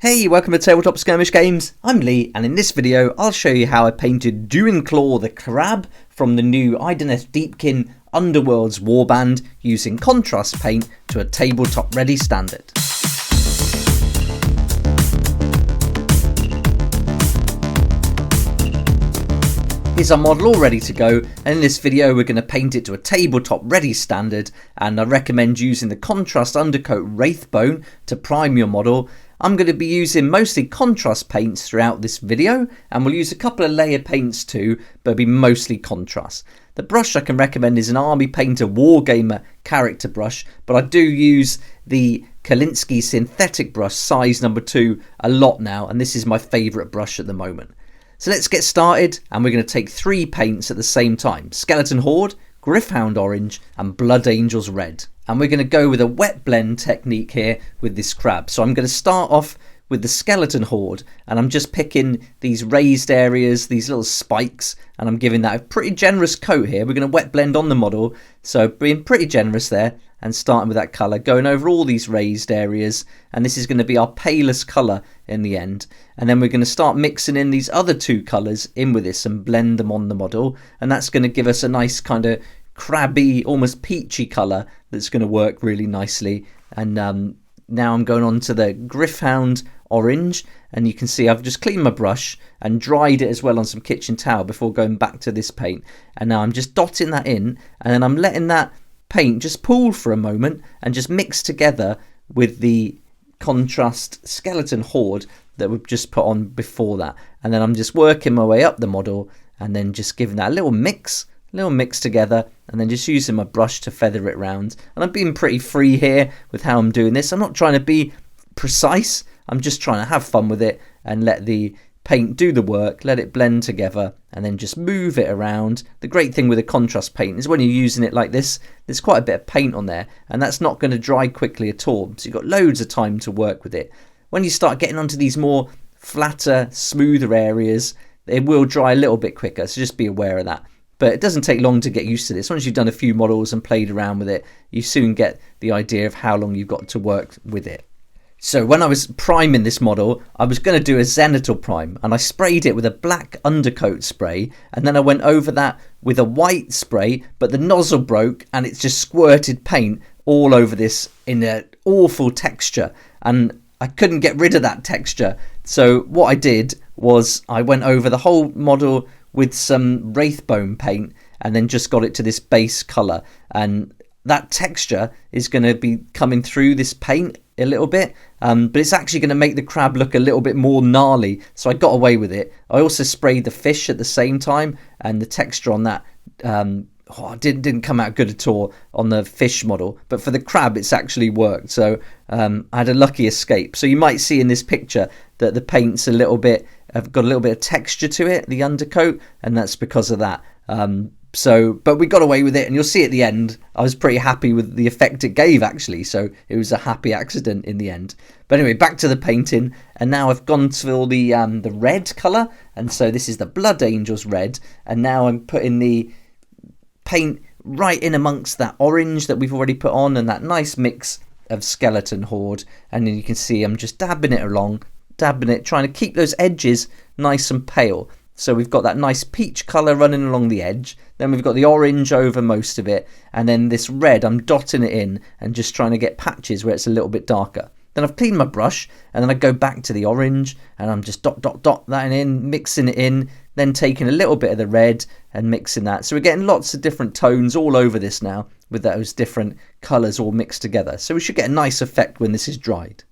Hey, welcome to Tabletop Skirmish Games. I'm Lee, and in this video I'll show you how I painted DUINCLAW the crab from the new Idoneth Deepkin Underworlds Warband using contrast paint to a tabletop ready standard. Here's our model all ready to go, and in this video we're going to paint it to a tabletop ready standard, and I recommend using the contrast undercoat Wraithbone to prime your model. I'm going to be using mostly contrast paints throughout this video, and we'll use a couple of layer paints too, but it'll be mostly contrast. The brush I can recommend is an Army Painter Wargamer character brush, but I do use the Kolinsky synthetic brush size number 2 a lot now, and this is my favourite brush at the moment. So let's get started, and we're going to take 3 paints at the same time: Skeleton Horde, Griffound Orange and Blood Angels Red. And we're going to go with a wet blend technique here with this crab. So I'm going to start off with the Skeleton Horde, and I'm just picking these raised areas, these little spikes, and I'm giving that a pretty generous coat here. We're going to wet blend on the model, so being pretty generous there and starting with that colour, going over all these raised areas, and this is going to be our palest colour in the end. And then we're going to start mixing in these other 2 colours in with this and blend them on the model, and that's going to give us a nice kind of crabby, almost peachy colour that's going to work really nicely. And now I'm going on to the Griffound Orange, and you can see I've just cleaned my brush and dried it as well on some kitchen towel before going back to this paint. And now I'm just dotting that in, and then I'm letting that paint just pool for a moment and just mix together with the contrast Skeleton Horde that we've just put on before that. And then I'm just working my way up the model and then just giving that a little mix together, and then just using my brush to feather it round. And I'm being pretty free here with how I'm doing this. I'm not trying to be precise, I'm just trying to have fun with it and let the paint do the work, let it blend together, and then just move it around. The great thing with a contrast paint is when you're using it like this, there's quite a bit of paint on there, and that's not going to dry quickly at all, so you've got loads of time to work with it. When you start getting onto these more flatter, smoother areas, it will dry a little bit quicker, so just be aware of that. But it doesn't take long to get used to this. Once you've done a few models and played around with it, you soon get the idea of how long you've got to work with it. So when I was priming this model, I was going to do a Zenithal prime, and I sprayed it with a black undercoat spray, and then I went over that with a white spray, but the nozzle broke and it just squirted paint all over this in an awful texture, and I couldn't get rid of that texture. So what I did was I went over the whole model with some Wraithbone paint and then just got it to this base colour, and that texture is going to be coming through this paint a little bit, but it's actually going to make the crab look a little bit more gnarly, so I got away with it. I also sprayed the fish at the same time, and the texture on that didn't come out good at all on the fish model, but for the crab it's actually worked. So I had a lucky escape. So you might see in this picture that the paint's got a little bit of texture to it, the undercoat, and that's because of that. But we got away with it, and you'll see at the end I was pretty happy with the effect it gave actually, so it was a happy accident in the end. But anyway, back to the painting, and now I've gone for the red colour, and so this is the Blood Angels Red, and now I'm putting the paint right in amongst that orange that we've already put on and that nice mix of Skeleton Horde, and then you can see I'm just dabbing it, trying to keep those edges nice and pale. So we've got that nice peach colour running along the edge, then we've got the orange over most of it, and then this red, I'm dotting it in and just trying to get patches where it's a little bit darker. Then I've cleaned my brush, and then I go back to the orange, and I'm just dot that in, mixing it in, then taking a little bit of the red and mixing that. So we're getting lots of different tones all over this now, with those different colours all mixed together. So we should get a nice effect when this is dried.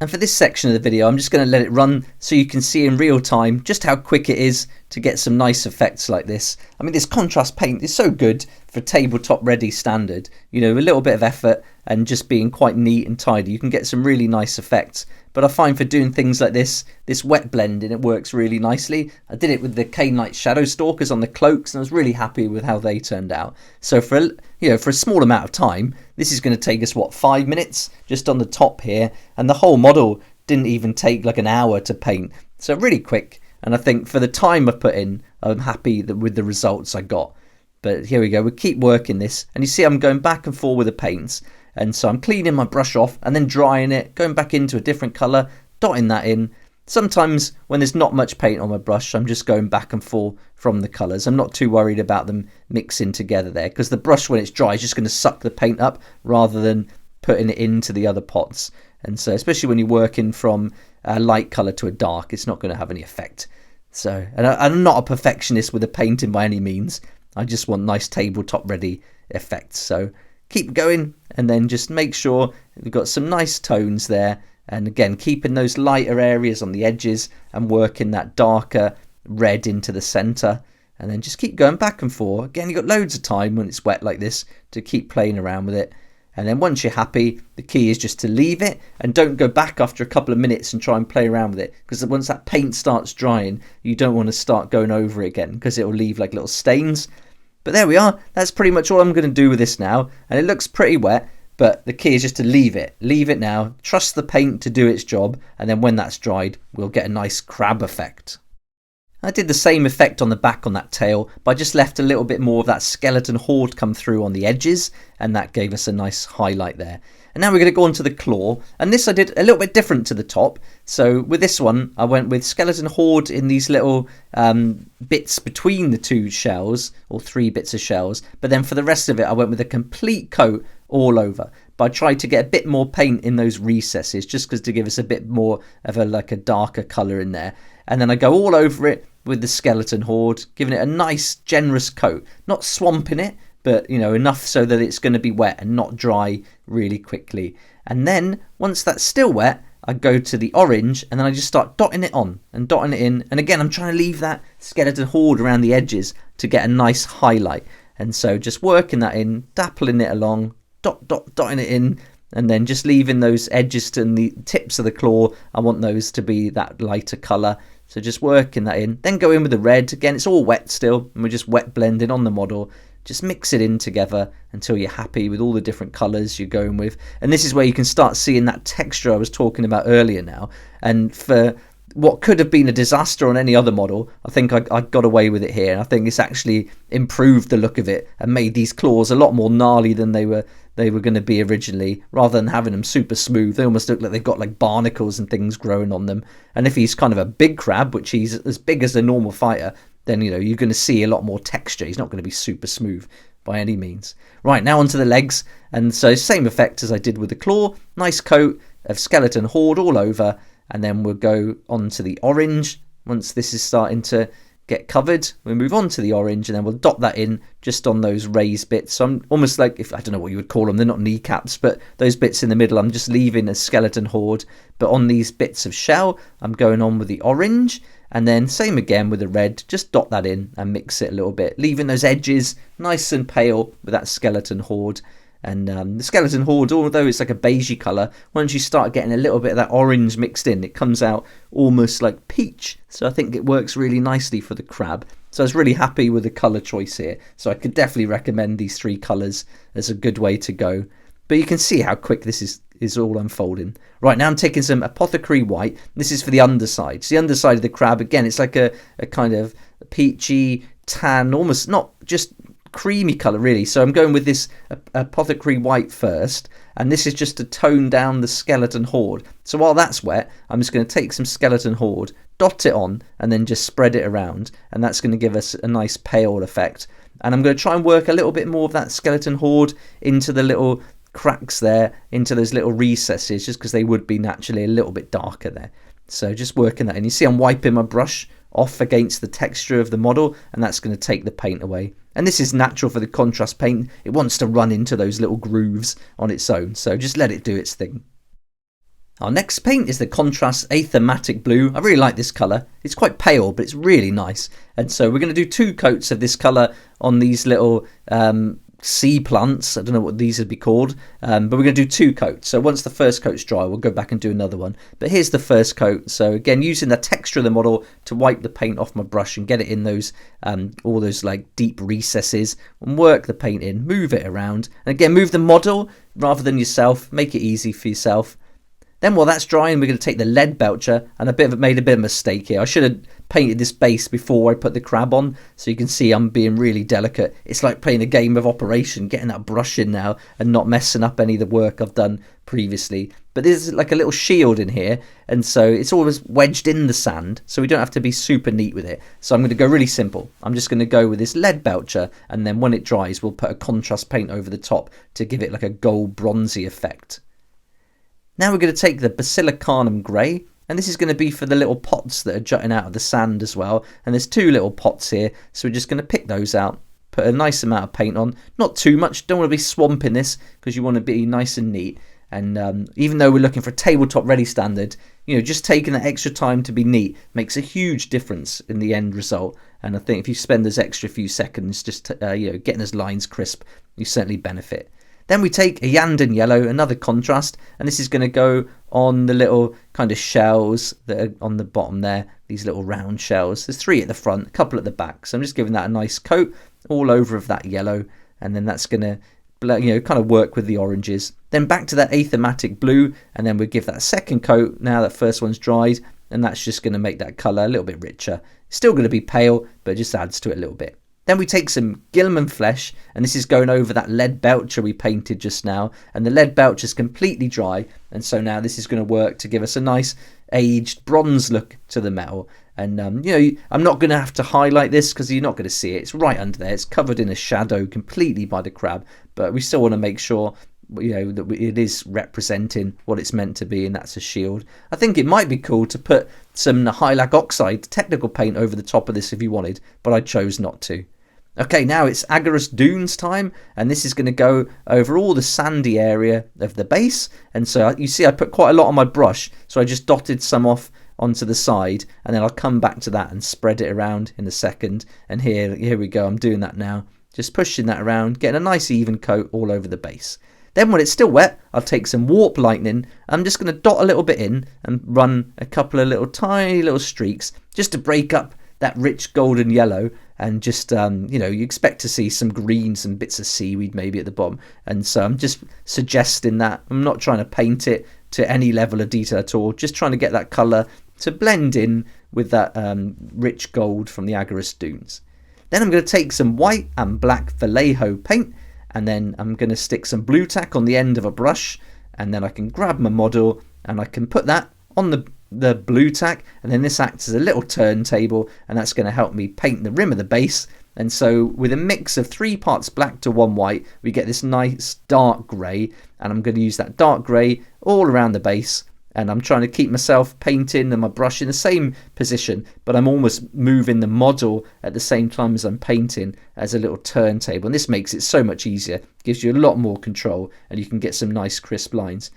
And for this section of the video, I'm just going to let it run so you can see in real time just how quick it is to get some nice effects like this. I mean, this contrast paint is so good for tabletop ready standard. You know, a little bit of effort and just being quite neat and tidy, you can get some really nice effects. But I find for doing things like this wet blending, it works really nicely. I did it with the Cainite Shadow Stalkers on the cloaks, and I was really happy with how they turned out. So for a small amount of time, this is going to take us 5 minutes just on the top here, and the whole model didn't even take like an hour to paint. So really quick, and I think for the time I put in, I'm happy with the results I got. But here we go, we keep working this, and you see I'm going back and forth with the paints. And so I'm cleaning my brush off and then drying it, going back into a different colour, dotting that in. Sometimes when there's not much paint on my brush, I'm just going back and forth from the colours. I'm not too worried about them mixing together there, because the brush, when it's dry, is just going to suck the paint up rather than putting it into the other pots. And so especially when you're working from a light colour to a dark, it's not going to have any effect. So, and I'm not a perfectionist with the painting by any means. I just want nice tabletop ready effects. So keep going, and then just make sure we've got some nice tones there. And again, keeping those lighter areas on the edges and working that darker red into the centre. And then just keep going back and forth. Again, you've got loads of time when it's wet like this to keep playing around with it. And then once you're happy, the key is just to leave it and don't go back after a couple of minutes and try and play around with it. Because once that paint starts drying, you don't want to start going over it again, because it will leave like little stains. But there we are. That's pretty much all I'm going to do with this now. And it looks pretty wet, but the key is just to leave it. Leave it now. Trust the paint to do its job. And then when that's dried, we'll get a nice crab effect. I did the same effect on the back on that tail, but I just left a little bit more of that skeleton horde come through on the edges, and that gave us a nice highlight there. And now we're going to go on to the claw, and this I did a little bit different to the top. So with this one, I went with skeleton horde in these little bits between the two shells, or 3 bits of shells, but then for the rest of it, I went with a complete coat all over. But I tried to get a bit more paint in those recesses, just because to give us a bit more of a darker colour in there. And then I go all over it with the skeleton horde, giving it a nice generous coat, not swamping it, but enough so that it's going to be wet and not dry really quickly. And then once that's still wet, I go to the orange, and then I just start dotting it on and dotting it in. And again, I'm trying to leave that skeleton horde around the edges to get a nice highlight. And so just working that in, dappling it along, dotting it in, and then just leaving those edges and the tips of the claw. I want those to be that lighter colour. So just working that in, then go in with the red. Again, it's all wet still, and we're just wet blending on the model. Just mix it in together until you're happy with all the different colours you're going with. And this is where you can start seeing that texture I was talking about earlier now. And for what could have been a disaster on any other model, I think I got away with it here. And I think it's actually improved the look of it and made these claws a lot more gnarly than they were going to be originally. Rather than having them super smooth, they almost look like they've got like barnacles and things growing on them. And if he's kind of a big crab, which he's as big as a normal fighter, then you're going to see a lot more texture. He's not going to be super smooth by any means. Right, now onto the legs. And so same effect as I did with the claw. Nice coat of skeleton horde all over. And then we'll go on to the orange. Once this is starting to get covered, we'll move on to the orange, and then we'll dot that in just on those raised bits. So I'm almost like, I don't know what you would call them, they're not kneecaps, but those bits in the middle I'm just leaving as skeleton horde. But on these bits of shell, I'm going on with the orange, and then same again with the red, just dot that in and mix it a little bit, leaving those edges nice and pale with that skeleton horde. And the skeleton horde, although it's like a beigey colour, once you start getting a little bit of that orange mixed in, it comes out almost like peach. So I think it works really nicely for the crab. So I was really happy with the colour choice here. So I could definitely recommend these 3 colours as a good way to go. But you can see how quick this is all unfolding. Right, now I'm taking some Apothecary White. This is for the underside. So the underside of the crab, again, it's like a kind of peachy, tan, almost not just creamy colour really. So I'm going with this Apothecary White first, and this is just to tone down the skeleton horde. So while that's wet, I'm just going to take some skeleton horde, dot it on, and then just spread it around, and that's going to give us a nice pale effect. And I'm going to try and work a little bit more of that skeleton horde into the little cracks there, into those little recesses, just because they would be naturally a little bit darker there. So just working that in. You see I'm wiping my brush off against the texture of the model, and that's going to take the paint away. And this is natural for the contrast paint. It wants to run into those little grooves on its own, so just let it do its thing. Our next paint is the Contrast Aethermatic Blue. I really like this colour. It's quite pale, but it's really nice. And so we're going to do 2 coats of this colour on these little sea plants. I don't know what these would be called, but we're going to do 2 coats. So once the first coat's dry, we'll go back and do another one. But here's the first coat. So again, using the texture of the model to wipe the paint off my brush and get it in those all those like deep recesses, and work the paint in, move it around, and again move the model rather than yourself. Make it easy for yourself. Then while that's drying, we're going to take the lead belcher, and made a bit of a mistake here. I should have painted this base before I put the crab on, so you can see I'm being really delicate. It's like playing a game of Operation, getting that brush in now and not messing up any of the work I've done previously. but there's like a little shield in here, and so it's always wedged in the sand, so we don't have to be super neat with it. So I'm going to go really simple. I'm just going to go with this lead belcher, and then when it dries we'll put a contrast paint over the top to give it like a gold bronzy effect. Now we're going to take the Basilicanum grey, and this is going to be for the little pots that are jutting out of the sand as well, and there's 2 little pots here, so we're just going to pick those out, put a nice amount of paint on, not too much, don't want to be swamping this because you want to be nice and neat. And even though we're looking for a tabletop ready standard, you know, just taking that extra time to be neat makes a huge difference in the end result. And I think if you spend those extra few seconds just you know, getting those lines crisp, you certainly benefit. Then we take Iyanden yellow, another contrast, and this is going to go on the little kind of shells that are on the bottom there, these little round shells. There's 3 at the front, a couple at the back, so I'm just giving that a nice coat all over of that yellow, and then that's going to, you know, kind of work with the oranges. Then back to that Aethermatic blue, and then we'll give that a second coat now that first one's dried, and that's just going to make that colour a little bit richer. It's still going to be pale, but it just adds to it a little bit. Then we take some Guilliman flesh, and this is going over that lead belcher we painted just now, and the lead belcher is completely dry, and so now this is going to work to give us a nice aged bronze look to the metal. And you know, I'm not going to have to highlight this because you're not going to see it. It's right under there. It's covered in a shadow completely by the crab, but we still want to make sure, you know, that it is representing what it's meant to be, and that's a shield. I think it might be cool to put some Hylac Oxide technical paint over the top of this if you wanted, but I chose not to. Okay, now it's Agarus Dunes time, and this is going to go over all the sandy area of the base. And so you see I put quite a lot on my brush, so I just dotted some off onto the side, and then I'll come back to that and spread it around in a second. And here we go, I'm doing that now, just pushing that around, getting a nice even coat all over the base. Then when it's still wet, I'll take some warp lightning. I'm just going to dot a little bit in and run a couple of little tiny little streaks just to break up that rich golden yellow, and just you know, you expect to see some green, some bits of seaweed maybe at the bottom, and so I'm just suggesting that. I'm not trying to paint it to any level of detail at all, just trying to get that colour to blend in with that rich gold from the Agarus Dunes. Then I'm going to take some white and black Vallejo paint, and then I'm going to stick some blue tack on the end of a brush, and then I can grab my model and I can put that on the blue tack, and then this acts as a little turntable, and that's going to help me paint the rim of the base. And so with a mix of 3 parts black to 1 white, we get this nice dark grey, and I'm going to use that dark grey all around the base. And I'm trying to keep myself painting and my brush in the same position, but I'm almost moving the model at the same time as I'm painting as a little turntable, and this makes it so much easier, gives you a lot more control, and you can get some nice crisp lines.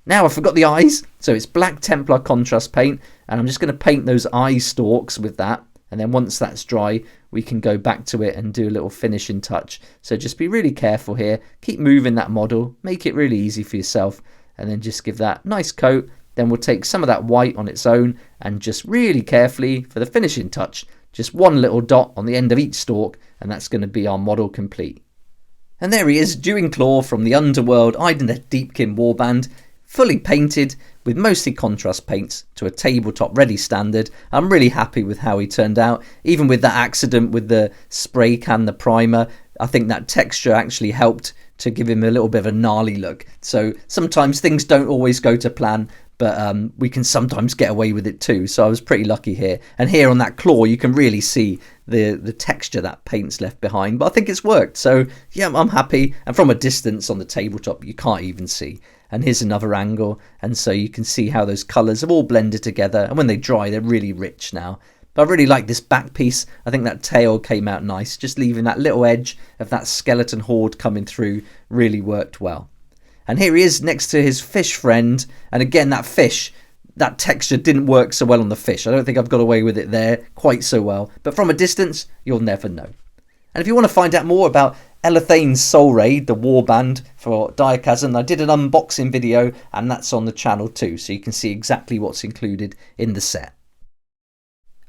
Now I forgot the eyes, so it's black Templar contrast paint, and I'm just going to paint those eye stalks with that, and then once that's dry we can go back to it and do a little finishing touch. So just be really careful here, keep moving that model, make it really easy for yourself, and then just give that nice coat. Then we'll take some of that white on its own, and just really carefully for the finishing touch, just 1 little dot on the end of each stalk, and that's going to be our model complete. And there he is, DUINCLAW from the Underworld Idoneth Deepkin Warband, fully painted with mostly contrast paints to a tabletop ready standard. I'm really happy with how he turned out, even with that accident with the spray can, the primer. I think that texture actually helped to give him a little bit of a gnarly look. So sometimes things don't always go to plan, but we can sometimes get away with it too. So I was pretty lucky here. And here on that claw, you can really see the texture that paint's left behind. But I think it's worked. So yeah, I'm happy. And from a distance on the tabletop, you can't even see. And here's another angle. And so you can see how those colours have all blended together. And when they dry, they're really rich now. But I really like this back piece. I think that tail came out nice. Just leaving that little edge of that skeleton horde coming through really worked well. And here he is next to his fish friend. And again, that fish, that texture didn't work so well on the fish. I don't think I've got away with it there quite so well. But from a distance, you'll never know. And if you want to find out more about Elathain's Soulraid, the warband for Diachasm, I did an unboxing video, and that's on the channel too. So you can see exactly what's included in the set.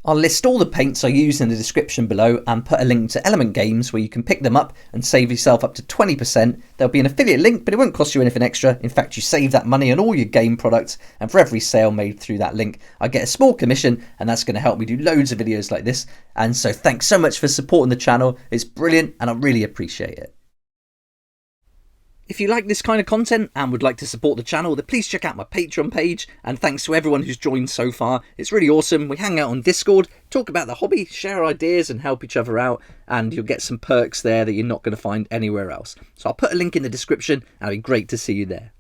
I'll list all the paints I use in the description below and put a link to Element Games where you can pick them up and save yourself up to 20%. There'll be an affiliate link, but it won't cost you anything extra. In fact, you save that money on all your game products, and for every sale made through that link, I get a small commission, and that's going to help me do loads of videos like this. And so thanks so much for supporting the channel. It's brilliant, and I really appreciate it. If you like this kind of content and would like to support the channel, then please check out my Patreon page, and thanks to everyone who's joined so far. It's really awesome. We hang out on Discord, talk about the hobby, share ideas and help each other out, and you'll get some perks there that you're not going to find anywhere else. So I'll put a link in the description and it'd be great to see you there.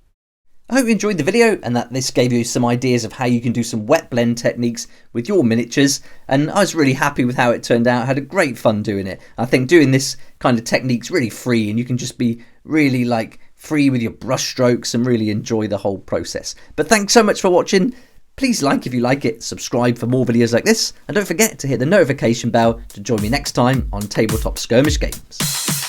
I hope you enjoyed the video and that this gave you some ideas of how you can do some wet blend techniques with your miniatures, and I was really happy with how it turned out. I had a great fun doing it. I think doing this kind of technique's really free, and you can just be really free with your brush strokes and really enjoy the whole process. But thanks so much for watching. Please like if you like it, subscribe for more videos like this, and don't forget to hit the notification bell to join me next time on Tabletop Skirmish Games.